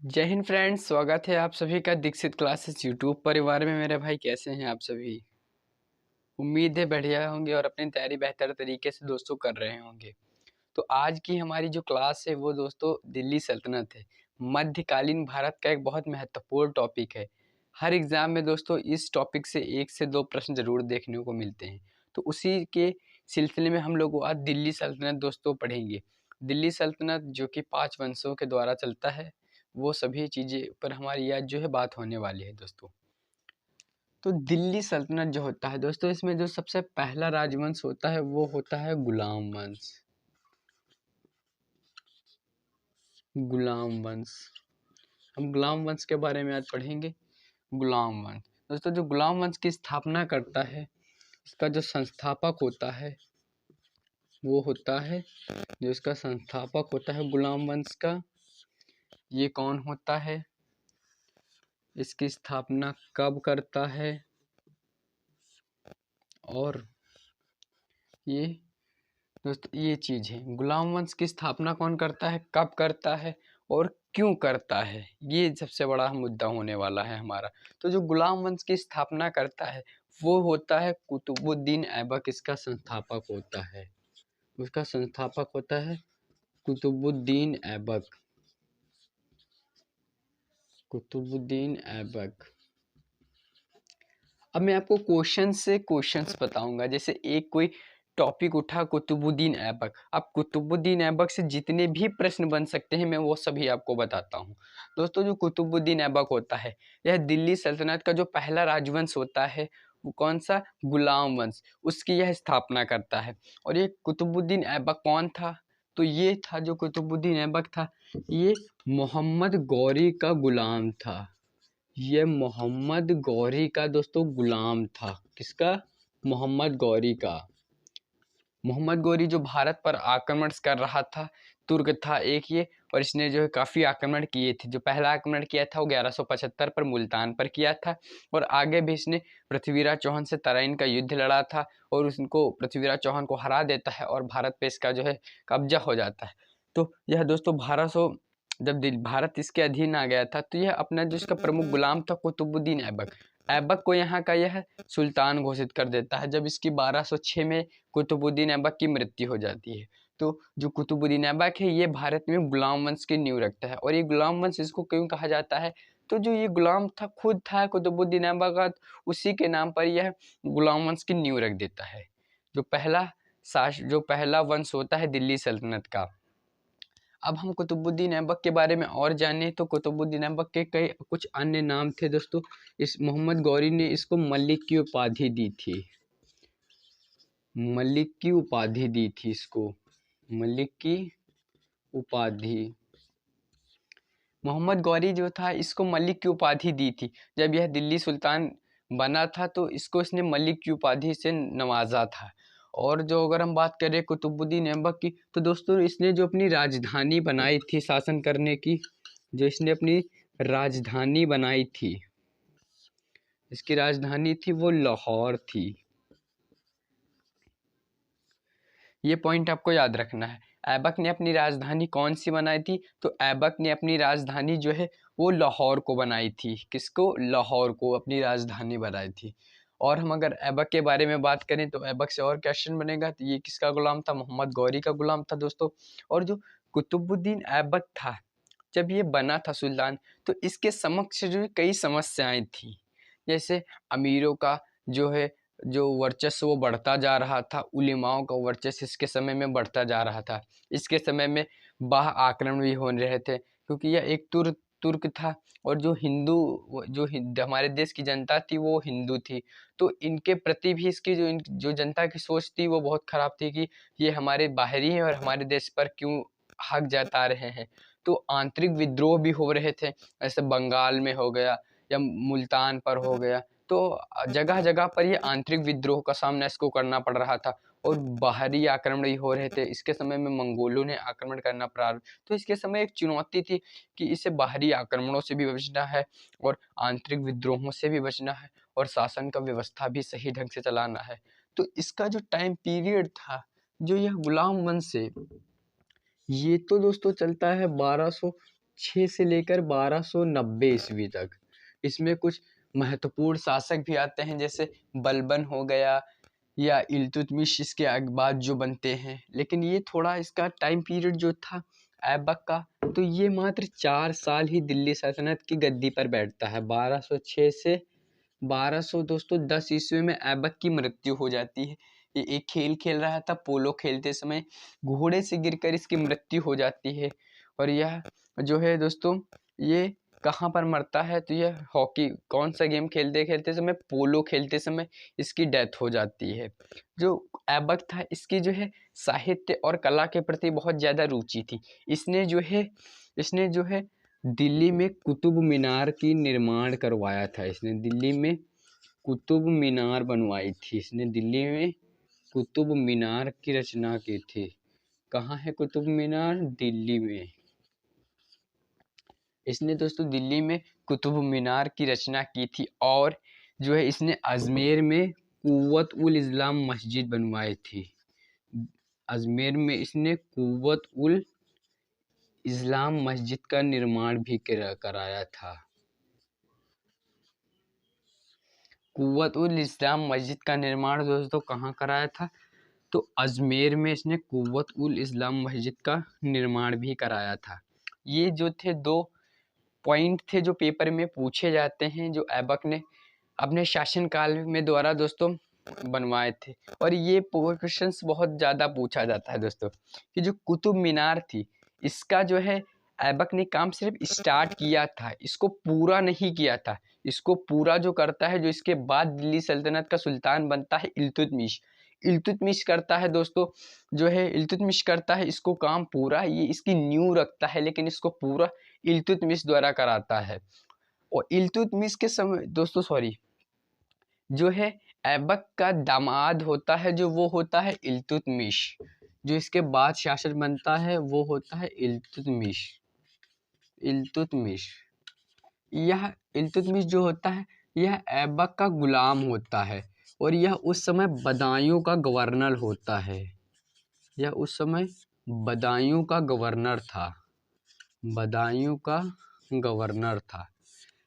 जय हिंद फ्रेंड्स, स्वागत है आप सभी का दीक्षित क्लासेस यूट्यूब परिवार में। मेरे भाई कैसे हैं आप सभी? उम्मीद है बढ़िया होंगे और अपनी तैयारी बेहतर तरीके से दोस्तों कर रहे होंगे। तो आज की हमारी जो क्लास है वो दोस्तों दिल्ली सल्तनत है। मध्यकालीन भारत का एक बहुत महत्वपूर्ण टॉपिक है। हर एग्जाम में दोस्तों इस टॉपिक से 1 से 2 प्रश्न जरूर देखने को मिलते हैं। तो उसी के सिलसिले में हम लोग आज दिल्ली सल्तनत दोस्तों पढ़ेंगे। दिल्ली सल्तनत जो कि 5 वंशों के द्वारा चलता है, वो सभी चीज़ें पर हमारी आज जो है बात होने वाली है दोस्तों। तो दिल्ली सल्तनत जो होता है दोस्तों, इसमें जो सबसे पहला राजवंश होता है वो होता है गुलाम वंश। गुलाम वंश, हम गुलाम वंश के बारे में आज पढ़ेंगे। गुलाम वंश दोस्तों, जो गुलाम वंश की स्थापना करता है, इसका जो संस्थापक होता है वो होता है, जो इसका संस्थापक होता है गुलाम वंश का, ये कौन होता है, इसकी स्थापना कब करता है, और ये दोस्तों ये चीज़ है। गुलाम वंश की स्थापना कौन करता है, कब करता है और क्यों करता है, ये सबसे बड़ा मुद्दा होने वाला है हमारा। तो जो गुलाम वंश की स्थापना करता है वो होता है कुतुबुद्दीन ऐबक, इसका संस्थापक होता है। उसका संस्थापक होता है कुतुबुद्दीन ऐबक। कुतुबुद्दीन ऐबक। अब मैं आपको क्वेश्चन से क्वेश्चंस बताऊंगा। जैसे एक कोई टॉपिक उठा कुतुबुद्दीन ऐबक, अब कुतुबुद्दीन ऐबक से जितने भी प्रश्न बन सकते हैं मैं वो सभी आपको बताता हूँ। दोस्तों जो कुतुबुद्दीन ऐबक होता है, यह दिल्ली सल्तनत का जो पहला राजवंश होता है वो कौन सा, गुलाम वंश, उसकी यह स्थापना करता है। और ये कुतुबुद्दीन ऐबक कौन था, तो ये था जो कुतुबुद्दीन ऐबक था, ये मोहम्मद गौरी का गुलाम था। ये मोहम्मद गौरी का दोस्तों गुलाम था। किसका, मोहम्मद गौरी का। मोहम्मद गौरी जो भारत पर आक्रमण कर रहा था, तुर्क था एक ये, और इसने जो है काफ़ी आक्रमण किए थे। जो पहला आक्रमण किया था वो 1175 पर मुल्तान पर किया था, और आगे भी इसने पृथ्वीराज चौहान से तराइन का युद्ध लड़ा था, और उसको पृथ्वीराज चौहान को हरा देता है और भारत पे इसका जो है कब्जा हो जाता है। तो यह दोस्तों 1200 जब भारत इसके अधीन आ गया था, तो यह अपना जो इसका प्रमुख गुलाम था कुतुबुद्दीन ऐबक, ऐबक को यहाँ का यह सुल्तान घोषित कर देता है। जब इसकी 1206 में कुतुबुद्दीन ऐबक की मृत्यु हो जाती है। तो जो कुतुबुद्दीन ऐबक है ये भारत में गुलाम वंश की नींव रखता है। और ये गुलाम वंश इसको क्यों कहा जाता है, तो जो ये गुलाम था खुद था कुतुबुद्दीन ऐबक, उसी के नाम पर यह गुलाम वंश की नींव रख देता है। जो पहला वंश होता है दिल्ली सल्तनत का। अब हम कुतुबुद्दीन ऐबक के बारे में और जाने तो कुतुबुद्दीन ऐबक के कई कुछ अन्य नाम थे दोस्तों। इस मोहम्मद गौरी ने इसको मलिक की उपाधि दी थी। मलिक की उपाधि दी थी इसको, मलिक की उपाधि। मोहम्मद गौरी जो था इसको मलिक की उपाधि दी थी। जब यह दिल्ली सुल्तान बना था तो इसको इसने मलिक की उपाधि से नवाजा था। और जो अगर हम बात करें कुतुबुद्दीन ऐबक की, तो दोस्तों इसने जो अपनी राजधानी बनाई थी शासन करने की, जो इसने अपनी राजधानी बनाई थी, इसकी राजधानी थी वो लाहौर थी। ये पॉइंट आपको याद रखना है। ऐबक ने अपनी राजधानी कौन सी बनाई थी, तो ऐबक ने अपनी राजधानी जो है वो लाहौर को बनाई थी। किसको, लाहौर को अपनी राजधानी बनाई थी। और हम अगर ऐबक के बारे में बात करें तो ऐबक से और क्वेश्चन बनेगा, तो ये किसका गुलाम था, मोहम्मद गौरी का गुलाम था दोस्तों। और जो कुतुबुद्दीन ऐबक था, जब ये बना था सुल्तान, तो इसके समक्ष जो है कई समस्याएं थी। जैसे अमीरों का जो है जो वर्चस्व वो बढ़ता जा रहा था, उलेमाओं का वर्चस्व इसके समय में बढ़ता जा रहा था। इसके समय में बाह्य आक्रमण भी हो रहे थे, क्योंकि यह एक तुर्क था, और जो हमारे देश की जनता थी वो हिंदू थी। तो इनके प्रति भी इसकी जो जनता की सोच थी वो बहुत खराब थी कि ये हमारे बाहरी हैं और हमारे देश पर क्यों हक जता रहे हैं। तो आंतरिक विद्रोह भी हो रहे थे, ऐसे बंगाल में हो गया या मुल्तान पर हो गया। तो जगह जगह पर ये आंतरिक विद्रोह का सामना इसको करना पड़ रहा था, और बाहरी आक्रमण भी हो रहे थे। इसके समय में मंगोलों ने आक्रमण करना प्रारंभ, तो इसके समय एक चुनौती थी कि इसे बाहरी आक्रमणों से भी बचना है और आंतरिक विद्रोहों से भी बचना है, और शासन का व्यवस्था भी सही ढंग से चलाना है। तो इसका जो टाइम पीरियड था, जो यह गुलाम वंश से, ये तो दोस्तों चलता है 1206 से लेकर 1290 ईस्वी तक। इसमें कुछ महत्वपूर्ण शासक भी आते हैं, जैसे बलबन हो गया या इल्तुतमिश इसके बाद जो बनते हैं। लेकिन ये थोड़ा इसका टाइम पीरियड जो था ऐबक का, तो ये मात्र 4 साल ही दिल्ली सल्तनत की गद्दी पर बैठता है। 1206 से 1200 दोस्तों 10 ईस्वी में ऐबक की मृत्यु हो जाती है। ये एक खेल खेल रहा था, पोलो खेलते समय घोड़े से गिरकर इसकी मृत्यु हो जाती है। और यह जो है दोस्तों, ये कहाँ पर मरता है, तो यह हॉकी कौन सा गेम खेलते खेलते समय, पोलो खेलते समय इसकी डेथ हो जाती है। जो ऐबक था, इसकी जो है साहित्य और कला के प्रति बहुत ज़्यादा रुचि थी। इसने जो है दिल्ली में कुतुब मीनार की निर्माण करवाया था। इसने दिल्ली में कुतुब मीनार बनवाई थी। इसने दिल्ली में कुतुब मीनार की रचना की थी। कहाँ है कुतुब मीनार? दिल्ली में। इसने दोस्तों दिल्ली में कुतुब मीनार की रचना की थी। और जो है इसने अजमेर में कुव्वत उल इस्लाम मस्जिद बनवाई थी। अजमेर में इसने कुव्वत उल इस्लाम मस्जिद का निर्माण भी कराया था। कुव्वत उल इस्लाम मस्जिद का निर्माण दोस्तों कहाँ कराया था? तो अजमेर में इसने कुव्वत उल इस्लाम मस्जिद का निर्माण भी कराया था। ये जो थे 2 पॉइंट थे जो पेपर में पूछे जाते हैं, जो ऐबक ने अपने शासनकाल में द्वारा दोस्तों बनवाए थे। और ये क्वेश्चंस बहुत ज़्यादा पूछा जाता है दोस्तों, कि जो कुतुब मीनार थी, इसका जो है ऐबक ने काम सिर्फ स्टार्ट किया था, इसको पूरा नहीं किया था। इसको पूरा जो करता है, जो इसके बाद दिल्ली सल्तनत का सुल्तान बनता है, इल्तुतमिश। इल्तुतमिश करता है दोस्तों, जो है इल्तुतमिश करता है इसको काम पूरा, ये इसकी नींव रखता है, लेकिन इसको पूरा इल्तुतमिश द्वारा कराता है। और इल्तुतमिश के समय दोस्तों जो है ऐबक का दामाद होता है, जो वो होता है इल्तुतमिश। जो इसके बाद शासक बनता है वो होता है इल्तुतमिश। यह इल्तुतमिश जो होता है, यह ऐबक का गुलाम होता है। और यह उस समय बदायूं का गवर्नर होता है। यह उस समय बदायूं का गवर्नर था। बदायूं का गवर्नर था।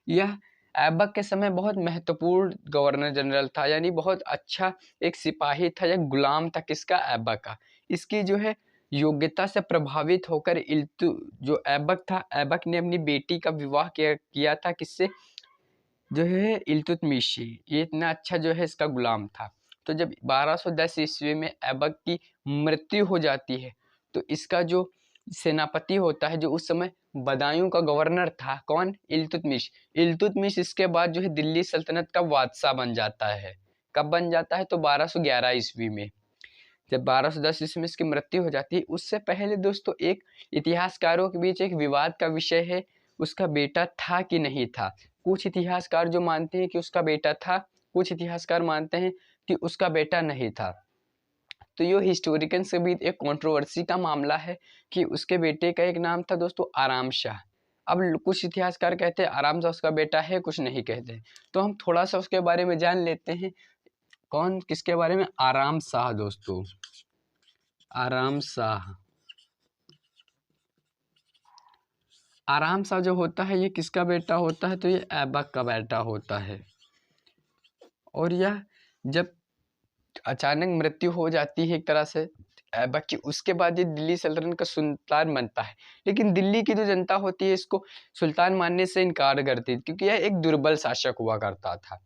यह ऐबक के समय बहुत महत्वपूर्ण गवर्नर जनरल था, यानी बहुत अच्छा एक सिपाही था या गुलाम था किसका? ऐबक का। इसकी जो है योग्यता से प्रभावित होकर जो ऐबक था, ऐबक ने अपनी बेटी का विवाह किया था किससे? जो है इल्तुतमिश से। ये इतना अच्छा जो है इसका गुलाम था। तो जब 1210 ईस्वी में ऐबक की मृत्यु हो जाती है, तो इसका जो सेनापति होता है, जो उस समय बदायूं का गवर्नर था, कौन? इल्तुतमिश। इल्तुतमिश इसके बाद जो है दिल्ली सल्तनत का बादशाह बन जाता है। कब बन जाता है? तो 1211 ईस्वी में। जब 1210 ईस्वी में इसकी मृत्यु हो जाती है, उससे पहले दोस्तों एक इतिहासकारों के बीच एक विवाद का विषय है, उसका बेटा था कि नहीं था। कुछ इतिहासकार जो मानते हैं कि उसका बेटा था, कुछ इतिहासकार मानते हैं कि उसका बेटा नहीं था। तो ये हिस्टोरिकन्स के बीच एक कंट्रोवर्सी का मामला है कि उसके बेटे का एक नाम था दोस्तों आराम शाह। अब कुछ इतिहासकार कहते हैं आराम शाह उसका बेटा है, कुछ नहीं कहते। तो हम थोड़ा सा उसके बारे में जान लेते हैं। कौन किसके बारे में? आराम शाह दोस्तों। आराम शाह। आराम शाह जो होता है, ये किसका बेटा होता है? तो ये ऐबक का बेटा होता है। और यह जब अचानक मृत्यु हो जाती है एक तरह से ऐबक की, उसके बाद ये दिल्ली सल्तनत का सुल्तान बनता है। लेकिन दिल्ली की जो जनता होती है इसको सुल्तान मानने से इनकार करती है, क्योंकि यह एक दुर्बल शासक हुआ करता था।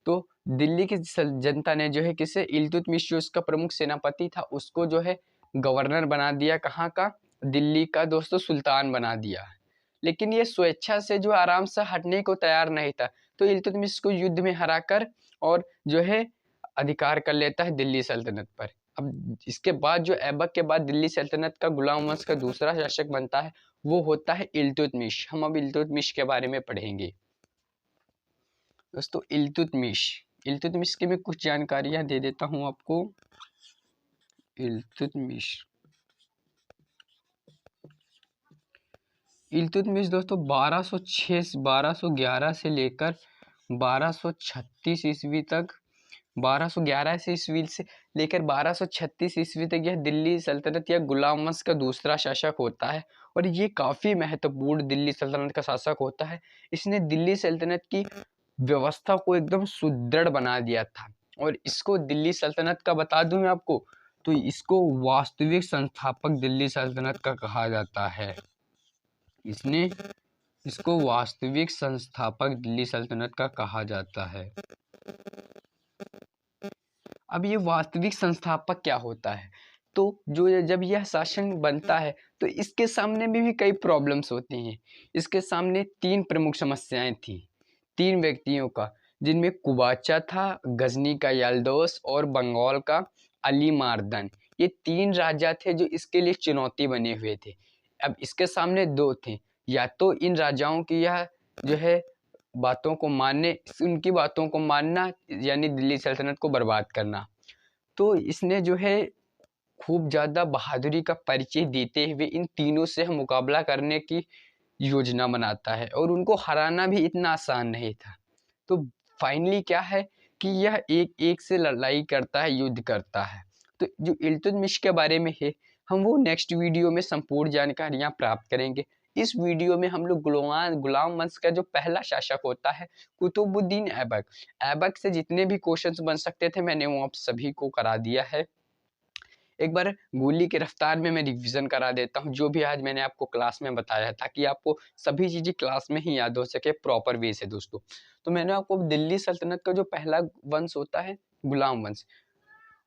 तो दिल्ली की जनता ने जो है किसे? इल्तुतमिश जो उसका प्रमुख सेनापति था, उसको जो है गवर्नर बना दिया। कहाँ का? दिल्ली का दोस्तों सुल्तान बना दिया। लेकिन ये स्वेच्छा से जो आराम से हटने को तैयार नहीं था, तो इल्तुतमिश को युद्ध में हराकर और जो है अधिकार कर लेता है दिल्ली सल्तनत पर। अब इसके बाद जो ऐबक के बाद दिल्ली सल्तनत का गुलाम वंश का दूसरा शासक बनता है, वो होता है इल्तुतमिश। हम अब इल्तुतमिश के बारे में पढ़ेंगे दोस्तों। इल्तुतमिश की मैं कुछ जानकारियां दे देता हूं आपको। इल्तुतमिश दोस्तों 1206 1211 से लेकर 1236 ईस्वी तक 1211 से ईस्वी से लेकर 1236 ईस्वी तक यह दिल्ली सल्तनत या गुलाम वंश का दूसरा शासक होता है और ये काफ़ी महत्वपूर्ण दिल्ली सल्तनत का शासक होता है। इसने दिल्ली सल्तनत की व्यवस्था को एकदम सुदृढ़ बना दिया था और इसको दिल्ली सल्तनत का बता दूं मैं आपको, तो इसको वास्तविक संस्थापक दिल्ली सल्तनत का कहा जाता है। इसको वास्तविक संस्थापक दिल्ली सल्तनत का कहा जाता है। अब ये वास्तविक संस्थापक क्या होता है, तो जो जब यह शासन बनता है तो इसके सामने भी कई प्रॉब्लम्स होती हैं। इसके सामने तीन प्रमुख समस्याएं थी, तीन व्यक्तियों का, जिनमें कुबाचा था, गजनी का यल्दौस और बंगाल का अली मार्दन। ये तीन राजा थे जो इसके लिए चुनौती बने हुए थे। अब इसके सामने दो थे, या तो इन राजाओं की यह जो है बातों को मानने, उनकी बातों को मानना, यानी दिल्ली सल्तनत को बर्बाद करना। तो इसने जो है खूब ज़्यादा बहादुरी का परिचय देते हुए इन तीनों से मुकाबला करने की योजना बनाता है और उनको हराना भी इतना आसान नहीं था। तो फाइनली क्या है कि यह एक एक से लड़ाई करता है, युद्ध करता है। तो जो इल्तुतमिश के बारे में है, हम वो नेक्स्ट वीडियो में संपूर्ण जानकारियाँ प्राप्त करेंगे। इस वीडियो में हम लोग गुलाम वंश का जो पहला शासक होता है कुतुबुद्दीन ऐबक, ऐबक से जितने भी क्वेश्चंस बन सकते थे मैंने वो आप सभी को करा दिया है। एक बार गोली की रफ्तार में मैं रिवीजन करा देता हूँ जो भी आज मैंने आपको क्लास में बताया, ताकि आपको सभी चीज़ें क्लास में ही याद हो सके प्रॉपर वे से दोस्तों। तो मैंने आपको दिल्ली सल्तनत का जो पहला वंश होता है गुलाम वंश,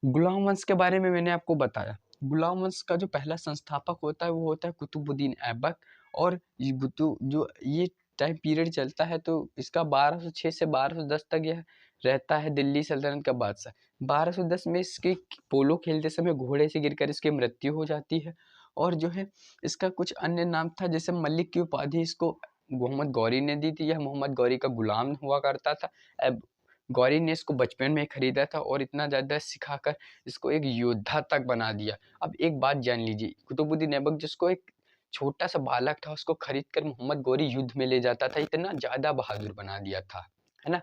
गुलाम वंश के बारे में मैंने आपको बताया। गुलाम वंश का जो पहला संस्थापक होता है वो होता है कुतुबुद्दीन ऐबक। और जो ये टाइम पीरियड चलता है तो इसका 1206 से 1210 तक यह रहता है दिल्ली सल्तनत का बादशाह। 1210 में इसके पोलो खेलते समय घोड़े से गिरकर इसकी मृत्यु हो जाती है। और जो है इसका कुछ अन्य नाम था, जैसे मलिक की उपाधि इसको मोहम्मद गौरी ने दी थी। यह मोहम्मद गौरी का गुलाम हुआ करता था। अब गौरी ने इसको बचपन में खरीदा था और इतना ज़्यादा सिखाकर इसको एक योद्धा तक बना दिया। अब एक बात जान लीजिए, कुतुबुद्दीन ऐबक जिसको एक छोटा सा बालक था उसको खरीद कर मोहम्मद गौरी युद्ध में ले जाता था, इतना ज़्यादा बहादुर बना दिया था, है ना।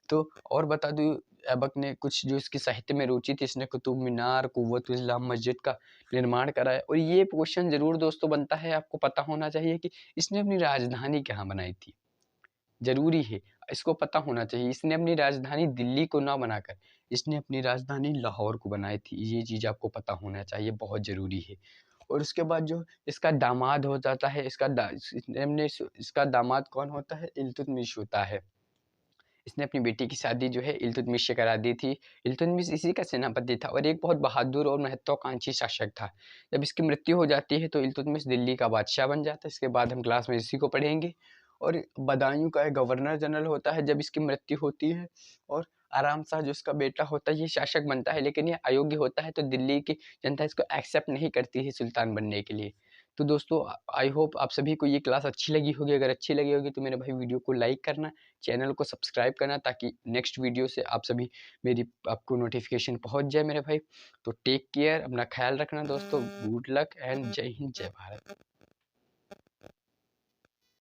तो और बता दूँ, ऐबक ने कुछ जो इसकी साहित्य में रुचि थी, इसने कुतुब मीनार, कुव्वतुल इस्लाम मस्जिद का निर्माण कराया। और ये क्वेश्चन जरूर दोस्तों बनता है, आपको पता होना चाहिए कि इसने अपनी राजधानी कहाँ बनाई थी, जरूरी है इसको पता होना चाहिए। इसने अपनी राजधानी दिल्ली को ना बनाकर इसने अपनी राजधानी लाहौर को बनाई थी, ये चीज़ आपको पता होना चाहिए, बहुत ज़रूरी है। और उसके बाद जो इसका दामाद हो जाता है, इसका दामाद कौन होता है, इल्तुतमिश होता है। इसने अपनी बेटी की शादी जो है इल्तुतमिश से करा दी थी। इल्तुतमिश इसी का सेनापति था और एक बहुत बहादुर और महत्वाकांक्षी शासक था। जब इसकी मृत्यु हो जाती है तो इल्तुतमिश दिल्ली का बादशाह बन जाता है। इसके बाद हम क्लास में इसी को पढ़ेंगे। और बदायूं का एक गवर्नर जनरल होता है जब इसकी मृत्यु होती है। और आराम शाह जो इसका बेटा होता है ये शासक बनता है, लेकिन ये अयोग्य होता है तो दिल्ली की जनता इसको एक्सेप्ट नहीं करती है सुल्तान बनने के लिए। तो दोस्तों आई होप आप सभी को ये क्लास अच्छी लगी होगी। अगर अच्छी लगी होगी तो मेरे भाई वीडियो को लाइक करना, चैनल को सब्सक्राइब करना, ताकि नेक्स्ट वीडियो से आप सभी आपको नोटिफिकेशन पहुंच जाए मेरे भाई। तो टेक केयर, अपना ख्याल रखना दोस्तों। गुड लक एंड जय हिंद, जय भारत।